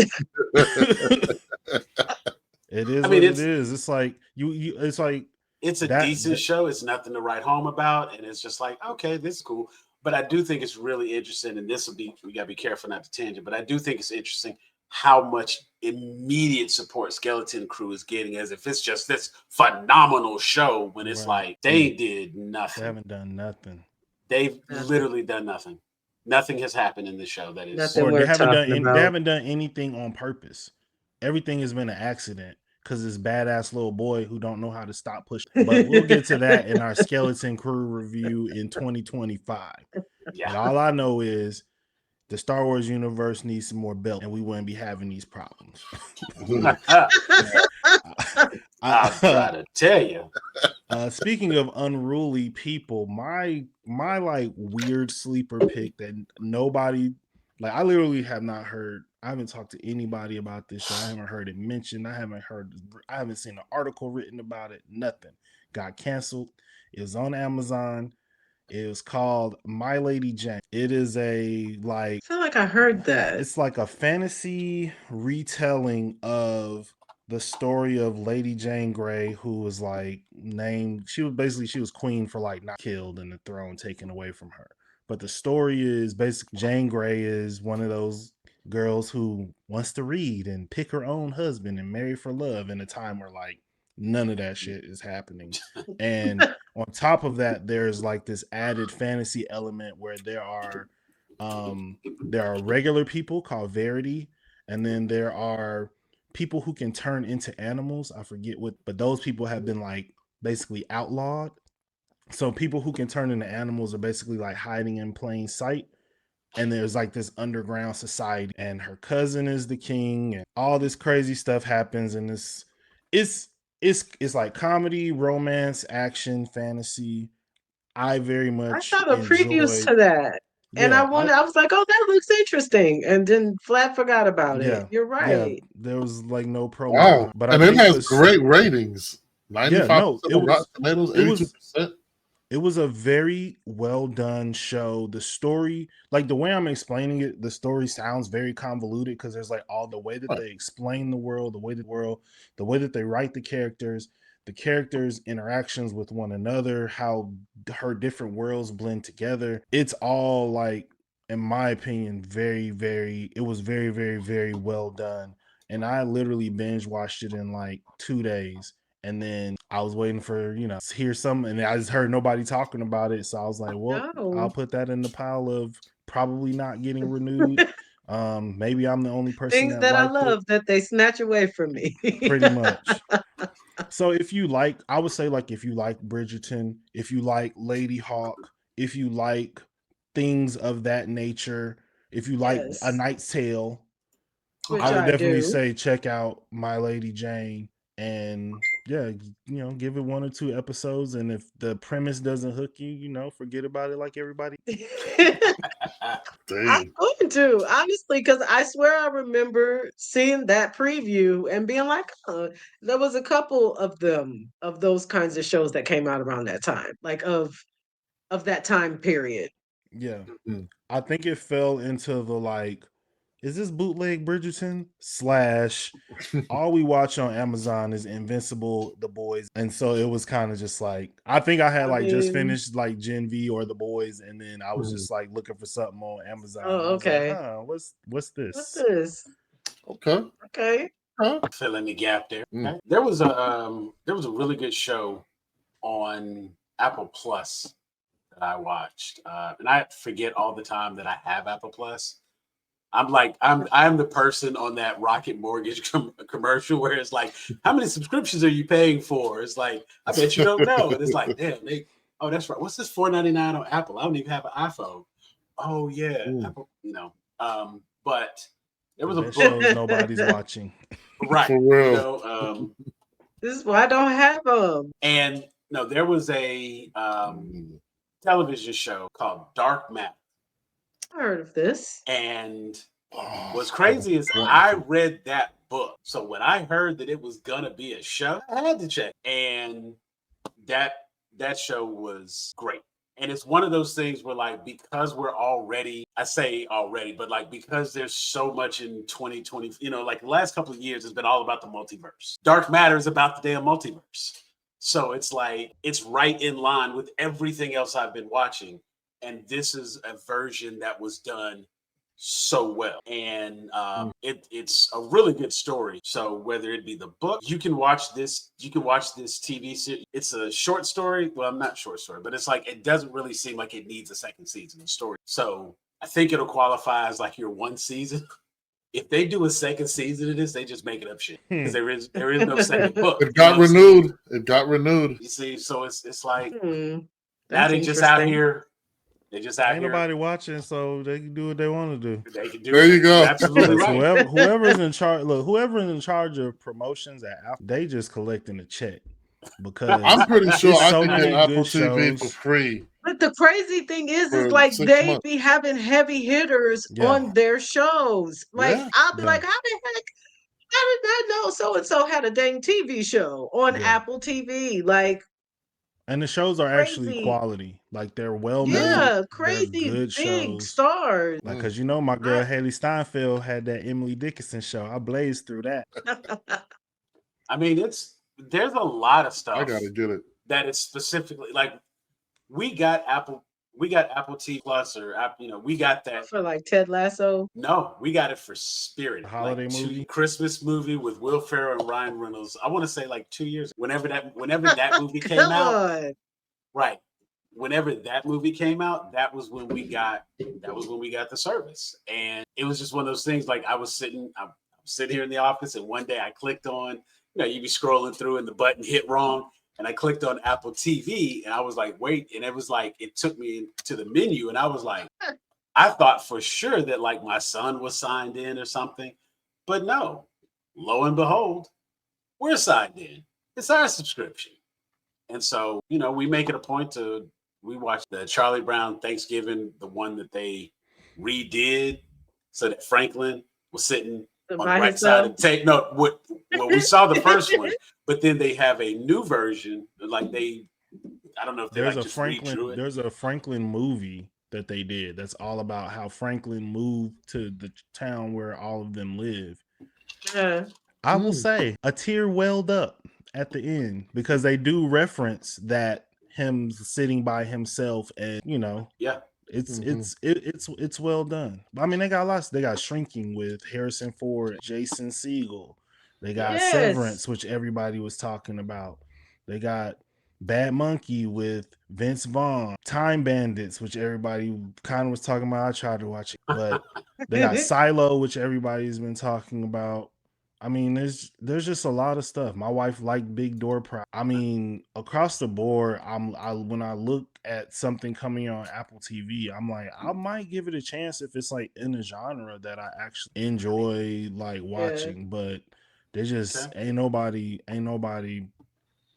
It is what it is. It's like you. It's like it's a decent show. It's nothing to write home about, and it's just like okay, this is cool. But I do think it's really interesting, and this will be. We got to be careful not to tangent. But I do think it's interesting how much immediate support Skeleton Crew is getting, as if it's just this phenomenal show. When it's like they did nothing. They haven't done nothing. They've literally done nothing. Nothing has happened in the show that is. Or they haven't done anything on purpose. Everything has been an accident because this badass little boy who don't know how to stop pushing. But we'll get to that in our Skeleton Crew review in 2025. Yeah. And all I know is the Star Wars universe needs some more belts, and we wouldn't be having these problems. I'm trying to tell you. Speaking of unruly people, my like weird sleeper pick that nobody like, I literally have not heard. I haven't talked to anybody about this show. I haven't heard it mentioned. I haven't seen an article written about it. Nothing. Got canceled. It was on Amazon. It was called My Lady Jane. It is a I feel like I heard that. it's like a fantasy retelling of the story of Lady Jane Grey, who was like named. She was queen for like not killed and the throne taken away from her. But the story is basically Jane Grey is one of those girls who wants to read and pick her own husband and marry for love in a time where like none of that shit is happening. And on top of that, there's like this added fantasy element where there are regular people called Verity, and then there are people who can turn into animals. I forget what, but those people have been like basically outlawed. So people who can turn into animals are basically like hiding in plain sight. And there's like this underground society, and her cousin is the king, and all this crazy stuff happens. And it's it's like comedy, romance, action, fantasy. I very I much saw the previews enjoyed. to that. And Yeah, I was like, oh, that looks interesting. And then flat forgot about it. yeah, You're yeah. right. There was like no promo Wow. behind, but I And it think has this. great ratings. Yeah, 95% no, on Rotten Tomatoes, it was 82%. it was a very well done show. The story, like the way I'm explaining it, the story sounds very convoluted because there's like all the way that Right. they explain the world, the way that they write the characters' interactions with one another, how her different worlds blend together. It's all like, in my opinion, it was very, very, very well done. And I literally binge watched it in like 2 days. And then I was waiting for, hear something, and I just heard nobody talking about it. So I was like, well, I'll No. put that in the pile of probably not getting renewed. Maybe I'm the only person Things that that I liked it, love that they snatch away from me. pretty much. So if you like, I would say like if you like Bridgerton, if you like Lady Hawk, if you like things of that nature, if you like A Yes, Knight's Tale, which I would I definitely do. say check out My Lady Jane, and yeah, give it 1 or 2 episodes. And if the premise doesn't hook you, forget about it like everybody. I'm Dang. going to, honestly, because I swear I remember seeing that preview and being like, oh, there was a couple of them, of those kinds of shows that came out around that time, like of that time period. Yeah. Mhm. I think it fell into the like, is this bootleg Bridgerton slash all we watch on Amazon is Invincible, The Boys. And so it was kind of just like, I think I had I like just mean, finished like Gen V or The Boys, and then I was Mhm. just like looking for something on Amazon. And I oh, was like, okay. what's What's this? this? Okay. Okay. Huh. Filling the gap there. Mm. Okay. There was a really good show on Apple Plus that I watched, and I forget all the time that I have Apple Plus. I'm the person on that Rocket Mortgage commercial where it's like, how many subscriptions are you paying for? It's like, I bet you don't know. And it's like, damn, oh, that's right. What's this $4.99 on Apple? I don't even have an iPhone. Oh yeah, Mm. Apple, but there The was a best book, shows nobody's watching. right? For real. This is why I don't have them. And no, there was a television show called Dark Matter. I heard of this. And Oh, what's crazy is I read that book. So when I heard that it was gonna be a show, I had to check. And that show was great. And it's one of those things where like because we're already, I say already, but like because there's so much in 2020, like the last couple of years has been all about the multiverse. Dark Matter is about the damn multiverse. So it's like it's right in line with everything else I've been watching. And this is a version that was done so well, and it's a really good story. So whether it be the book, you can watch this TV series. It's a short story, well, not short story, but it's like it doesn't really seem like it needs a second season of story. So I think it'll qualify as like your one season. If they do a second season of this, they just make it up shit because there is no second book. It got renewed. It got renewed. You see, so it's like now That's they just out interesting. here. They just out Ain't here. nobody watching, so they can do what they want to do. They can do. There you go. You're absolutely Because right. whoever's in charge, look, whoever's in charge of promotions at Apple, they just collecting a check. because I'm pretty sure there's I so could many get Apple good TV for shows. free. But the crazy thing is For like 6 they months. be having heavy hitters Yeah. on their shows. Like Yeah. I'll be Yeah. like, how the heck? How did I know so and so had a dang TV show on Yeah. Apple TV? Like And the shows are actually crazy. quality. Like they're well made. Yeah, They're crazy good big shows. stars. Like, cause you know my girl I- Haley Steinfeld had that Emily Dickinson show. I blazed through that. I mean, there's a lot of stuff I gotta get it. that is specifically like we got Apple TV Plus or we got that. For like Ted Lasso. No, we got it for Spirit, The holiday movie? Christmas movie with Will Ferrell and Ryan Reynolds. I want to say like 2 years. Whenever that movie came Come out, on. right? Whenever that movie came out, that was when we got the service, and it was just one of those things. Like I'm sitting here in the office, and one day I clicked on, you'd be scrolling through, and the button hit wrong. And I clicked on Apple TV and I was like, wait. And it was like, it took me to the menu. And I was like, I thought for sure that like my son was signed in or something. But no, lo and behold, we're signed in. It's our subscription. And so, we make it a point we watch the Charlie Brown Thanksgiving, the one that they redid so that Franklin was sitting on the right side of the tape. No, we saw the first one, but then they have a new version. Like I don't know if there's a Franklin movie that they did that's all about how Franklin moved to the town where all of them live. Yeah. I will say a tear welled up at the end because they do reference that him sitting by himself, and yeah. It's well done. I mean, they got lots. They got Shrinking with Harrison Ford, Jason Segel. They got Severance, which everybody was talking about. They got Bad Monkey with Vince Vaughn. Time Bandits, which everybody kind of was talking about. I tried to watch it, but they got Silo, which everybody's been talking about. I mean, there's just a lot of stuff. My wife liked Big Door Prize. I mean, across the board, when I look at something coming on Apple TV, I'm like, I might give it a chance if it's like in a genre that I actually enjoy like watching. But they just ain't nobody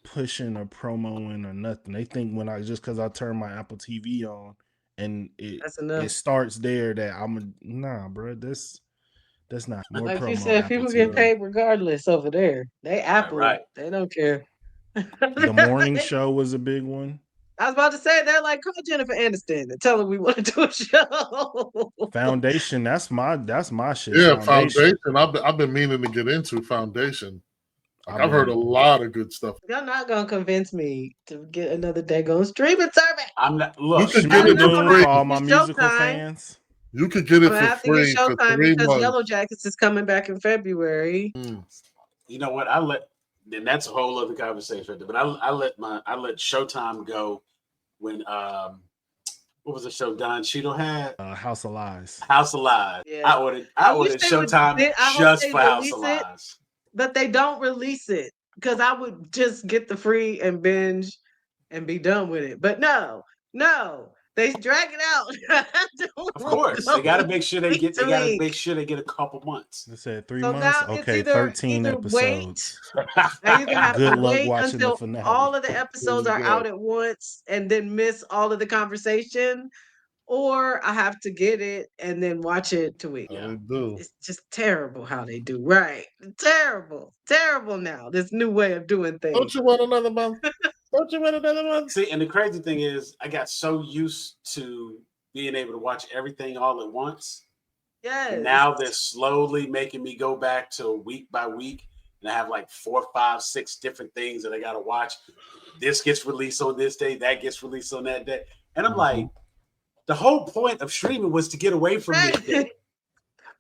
pushing or promoing or nothing. They think because I turn my Apple TV on and it starts there that nah, bro. That's not more like promo. you said, people get paid regardless over there. They Apple. Right. They don't care. The morning show was a big one. I was about to say, they're like, call Jennifer Aniston and tell her we want to do a show. Foundation, that's my shit. Yeah, Foundation. I've been meaning to get into Foundation. I've heard a lot of good stuff. You're not gonna convince me to get another daggone streaming service. I'm not. Look, you could get it for free. For all my musical fans. You could get it for free for 3 months. Yellow Jackets is coming back in February. You know what? Then that's a whole other conversation. But I let Showtime go when what was the show Don Cheadle had? House of Lies. House of Lies. Yeah. I ordered Showtime just for House of Lies. But they don't release it because I would just get the free and binge and be done with it. But no, they drag it out. Of course, they got to make sure they get. They got to make sure they get a couple months. They said 3 months. Okay, 13 episodes. Now you can have Good to luck wait watching until the finale. all of the episodes are out at once and then miss all of the conversation, or I have to get it and then watch it 2 weeks. Yeah, they do. It's just terrible how they do. Right? Terrible now. This new way of doing things. Don't you want another month? Don't you want another month? See, and the crazy thing is, I got so used to being able to watch everything all at once. Yes. And now they're slowly making me go back to week by week, and I have like 4, 5, 6 different things that I got to watch. This gets released on this day, that gets released on that day, and I'm like, the whole point of streaming was to get away from this day.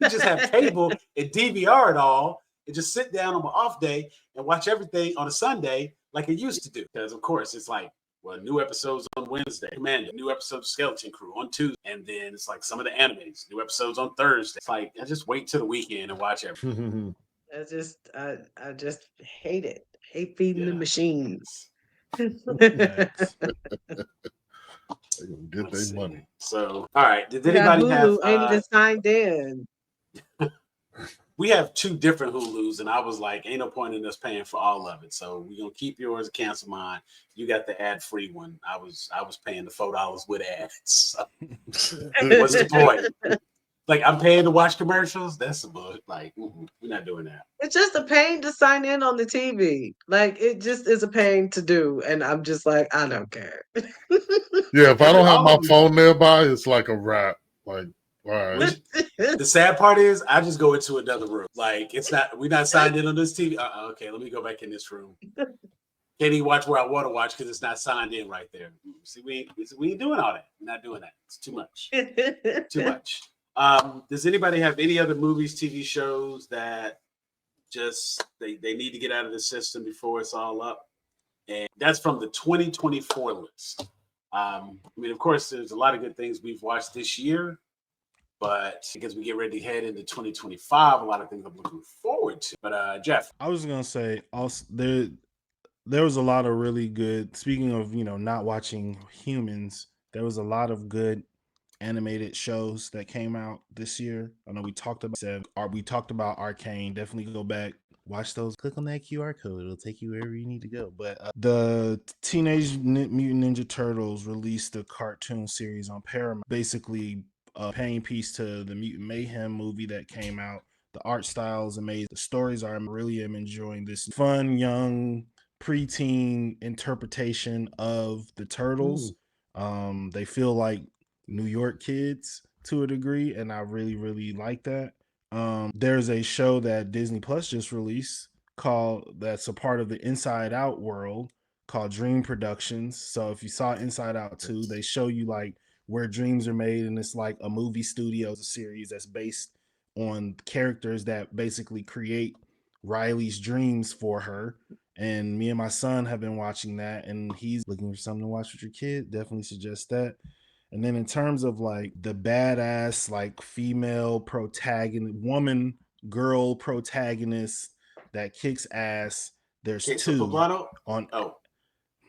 You just have cable and DVR it all, and just sit down on my off day and watch everything on a Sunday like it used to do. Because of course it's like, well, new episodes on Wednesday, Commander, new episodes of Skeleton Crew on Tuesday, and then it's like some of the animes, new episodes on Thursday. It's like I just wait till the weekend and watch everything. I just hate it. Hate feeding the machines. They're gonna get their money. So, all right. Did anybody have? Ain't even signed in. we have 2 different Hulus, and I was like, ain't no point in us paying for all of it. So we're gonna keep yours and cancel mine. You got the ad-free one. I was paying the $4 with ads. So what's the point? Like, I'm paying to watch commercials. That's a book. Like, we're not doing that. It's just a pain to sign in on the TV. Like, it just is a pain to do, and I'm just like, I don't care. Yeah, if I don't have my phone nearby, it's like a wrap. Like, all right. The sad part is, I just go into another room. Like, we're not signed in on this TV. Okay, let me go back in this room. Can't even watch where I want to watch because it's not signed in right there. See, we ain't doing all that. We're not doing that. It's too much. Too much. Does anybody have any other movies, TV shows that just they need to get out of the system before it's all up? And that's from the 2024 list. I mean, of course, there's a lot of good things we've watched this year, but because we get ready to head into 2025, a lot of things I'm looking forward to. But Jeff, I was gonna say also there was a lot of really good. Speaking of not watching humans, there was a lot of good animated shows that came out this year. I know we talked about Arcane. Definitely go back, watch those. Click on that QR code; it'll take you wherever you need to go. But the Teenage Mutant Ninja Turtles released a cartoon series on Paramount, basically paying piece to the Mutant Mayhem movie that came out. The art style is amazing. The stories are really am enjoying this fun young preteen interpretation of the Turtles. They feel like New York kids to a degree, and I really, really like that. There's a show that Disney Plus just released that's a part of the Inside Out world called Dream Productions. So if you saw Inside Out 2, they show you like where dreams are made, and it's like a movie studio series that's based on characters that basically create Riley's dreams for her. And me and my son have been watching that, and he's looking for something to watch with your kid. Definitely suggest that. And then in terms of like the badass, like female protagonist, girl protagonist that kicks ass, there's Kicks 2 on. Oh,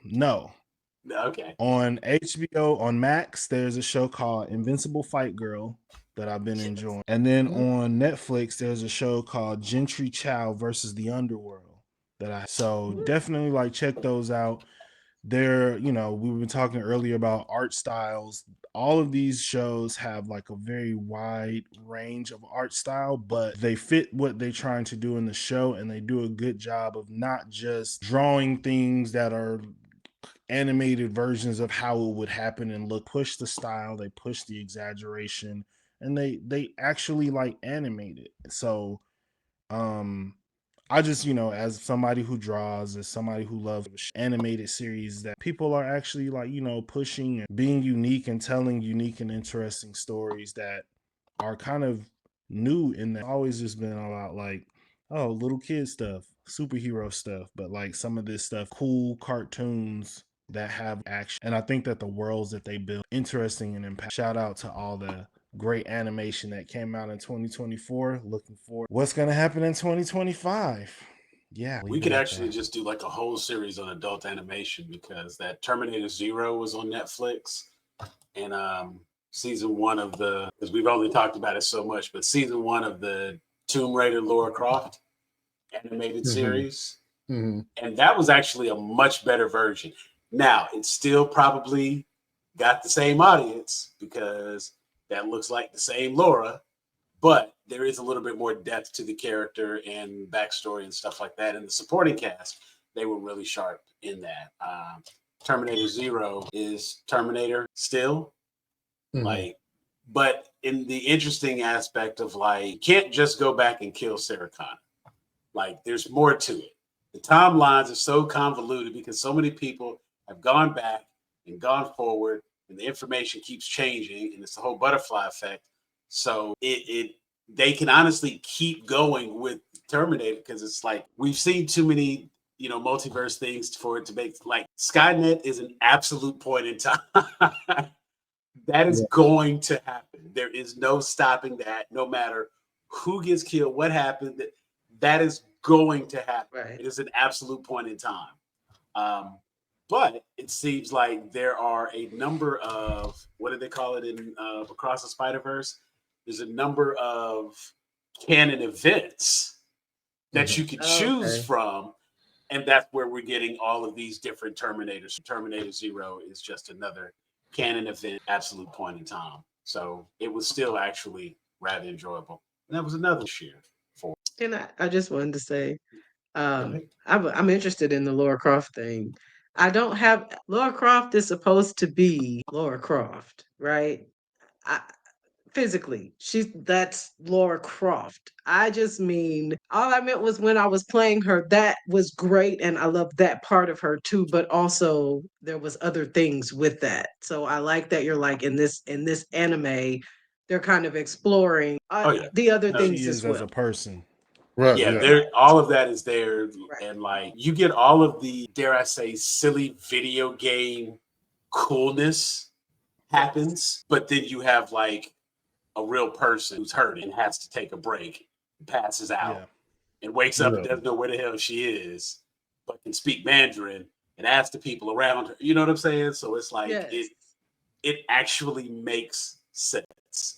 no. Okay. On HBO, on Max, there's a show called Invincible Fight Girl that I've been enjoying. And then on Netflix, there's a show called Gentry Chow versus the Underworld so definitely like check those out. We've been talking earlier about art styles. All of these shows have like a very wide range of art style, but they fit what they're trying to do in the show, and they do a good job of not just drawing things that are animated versions of how it would happen and push the style, they push the exaggeration, and they actually like animate it. So I just, as somebody who draws, as somebody who loves animated series, that people are actually like, pushing and being unique and telling unique and interesting stories that are kind of new in that. Always just been about like, oh, little kid stuff, superhero stuff, but like some of this stuff, cool cartoons that have action. And I think that the worlds that they build interesting and impact. Shout out to all the great animation that came out in 2024. Looking forward what's going to happen in 2025. Yeah, we could actually just do like a whole series on adult animation, because that Terminator Zero was on Netflix, and season 1 of because we've only talked about it so much, but season 1 of the Tomb Raider Lara Croft animated series, and that was actually a much better version. Now it's still probably got the same audience because that looks like the same Laura, but there is a little bit more depth to the character and backstory and stuff like that. And the supporting cast, they were really sharp in that. Terminator Zero is Terminator still, like, but in the interesting aspect of like, you can't just go back and kill Sarah Connor. Like, there's more to it. The timelines are so convoluted because so many people have gone back and gone forward, and the information keeps changing, and it's the whole butterfly effect. So they can honestly keep going with Terminator, because it's like we've seen too many, multiverse things for it to make, like, Skynet is an absolute point in time. That is going to happen. There is no stopping that, no matter who gets killed, what happened, that is going to happen. Right. It is an absolute point in time. But it seems like there are a number of, what do they call it in Across the Spider-Verse? There's a number of canon events that you could choose from. And that's where we're getting all of these different Terminators. Terminator Zero is just another canon event, absolute point in time. So it was still actually rather enjoyable. And that was another share for. And I just wanted to say, I'm interested in the Laura Croft thing. I don't have Laura Croft is supposed to be Laura Croft, right? I, physically, that's Laura Croft. I just mean all I meant was when I was playing her, that was great, and I loved that part of her too. But also there was other things with that. So I like that you're like in this anime, they're kind of exploring the other things she as is well. as a person. Right. Yeah, Yeah. all of that is there, and like you get all of the, dare I say, silly video game coolness happens, but then you have like a real person who's hurting and has to take a break, passes out, and wakes up and doesn't know where the hell she is, but can speak Mandarin and ask the people around her. You know what I'm saying? So it's like it actually makes sense.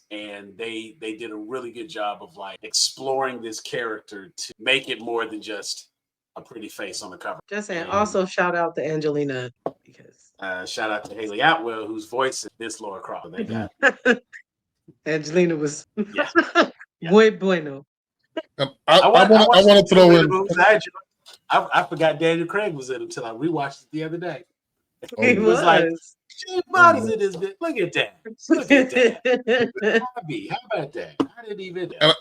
And they did a really good job of like exploring this character to make it more than just a pretty face on the cover. Just saying. Also, shout out to Angelina because shout out to Haley Atwell, who's voicing this Laura Croft. They got Angelina was muy bueno. I want to throw in. I forgot Daniel Craig was in it until I rewatched it the other day. He was like, Bond is in this bit. Look at that. Look at that. How about that? I didn't even. And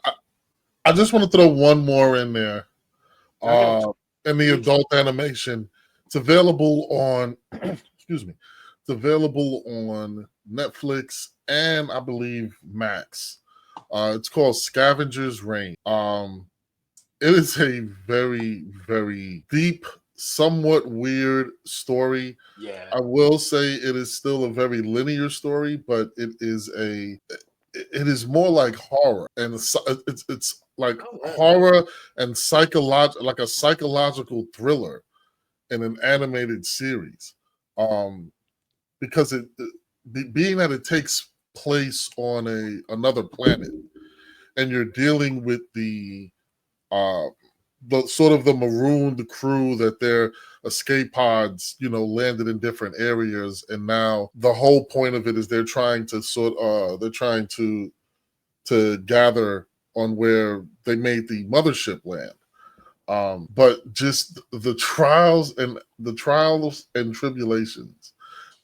I just want to throw one more in there. In the adult animation, it's available on. Excuse me. It's available on Netflix and I believe Max. It's called Scavenger's Reign. It is a very, very deep, somewhat weird story. Yeah, I will say it is still a very linear story, but it is more like horror, and it's like horror and like a psychological thriller in an animated series. Because being that it takes place on another planet, and you're dealing with the sort of the marooned crew that their escape pods, landed in different areas, and now the whole point of it is they're trying to gather on where they made the mothership land. But just the trials and tribulations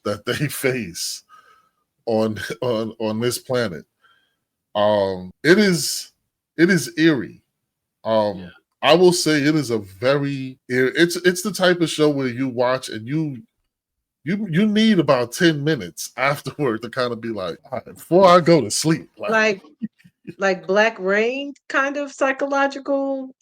that they face on this planet, it is eerie. I will say it is it's the type of show where you watch and you need about 10 minutes afterward to kind of be like, all right, before I go to sleep. Like Black Rain kind of psychological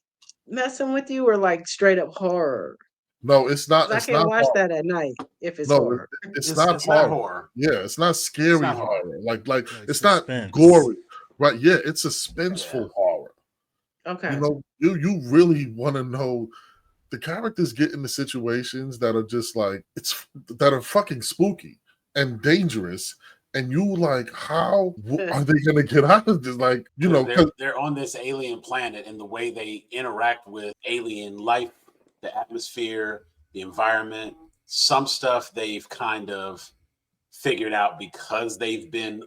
messing with you, or like straight up horror? No, it's not. I can't watch that at night if it's horror. It's not horror. Yeah, it's not scary horror. Like it's suspense. Not gory. Right. Yeah, it's suspenseful horror. Okay. You really want to know the characters get into situations that are just like that are fucking spooky and dangerous, and you like, how are they gonna get out of this? Like, they're on this alien planet, and the way they interact with alien life, the atmosphere, the environment, some stuff they've kind of figured out because they've been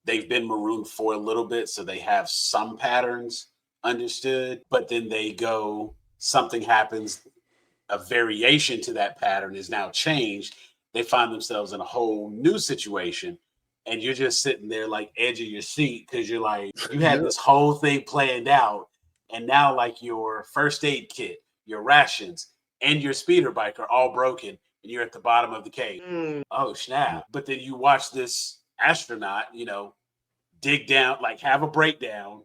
marooned for a little bit, so they have some patterns understood, but then something happens, a variation to that pattern is now changed. They find themselves in a whole new situation, and you're just sitting there like edge of your seat because you're like, you had this whole thing planned out, and now like your first aid kit, your rations, and your speeder bike are all broken, and you're at the bottom of the cave. Oh snap. But then you watch this astronaut, dig down, like have a breakdown,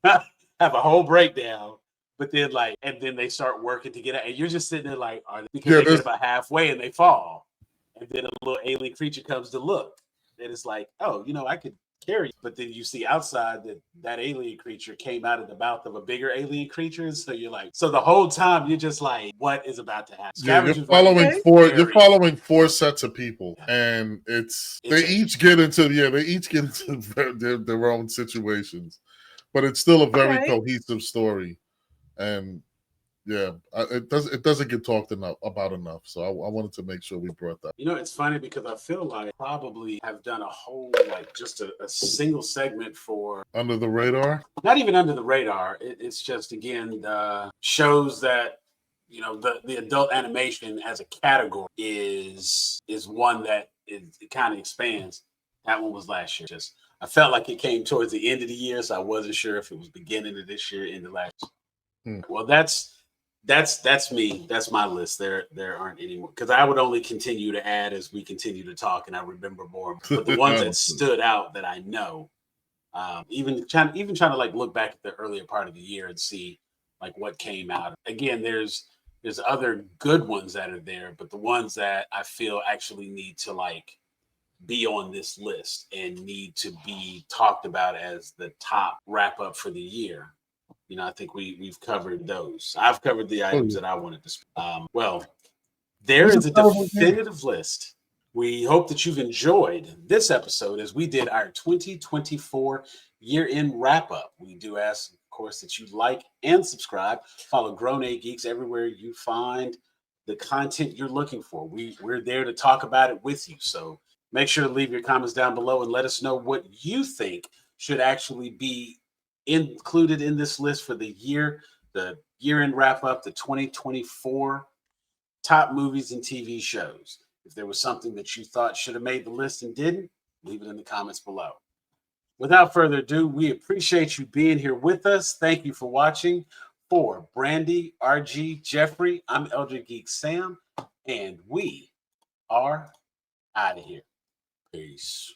have a whole breakdown, but then and then they start working to get out, and you're just sitting there like, because they get about halfway and they fall, and then a little alien creature comes to look, and it's like, oh, I could carry you. But then you see outside that alien creature came out of the mouth of a bigger alien creature, so you're like, so the whole time you're just like, what is about to happen? You're following four sets of people, and they each get into their own situations. but it's still a very cohesive story, and yeah, it doesn't get talked about enough. So I wanted to make sure we brought that. You know, it's funny because I feel like I probably have done a whole just a single segment for Under the Radar. Not even Under the Radar. It's just again shows that the adult animation as a category is one that it kind of expands. That one was last year. Just I felt like it came towards the end of the year, so I wasn't sure if it was beginning of this year, into last year. Well, that's me. That's my list. There aren't any more because I would only continue to add as we continue to talk, and I remember more. But the ones that stood out that I know, even trying to like look back at the earlier part of the year and see like what came out. Again, there's other good ones that are there, but the ones that I feel actually need to like be on this list and need to be talked about as the top wrap up for the year. I think we've covered those. I've covered the items that I wanted to speak. Well, there is a definitive list. We hope that you've enjoyed this episode as we did our 2024 year-end wrap-up. We do ask, of course, that you like and subscribe. Follow Grown A Geeks everywhere you find the content you're looking for. We're there to talk about it with you. So make sure to leave your comments down below and let us know what you think should actually be included in this list for the year-end wrap-up, the 2024 top movies and TV shows. If there was something that you thought should have made the list and didn't, leave it in the comments below. Without further ado, we appreciate you being here with us. Thank you for watching. For Brandy, RG, Jeffrey, I'm Elder Geek Sam, and we are out of here. Peace.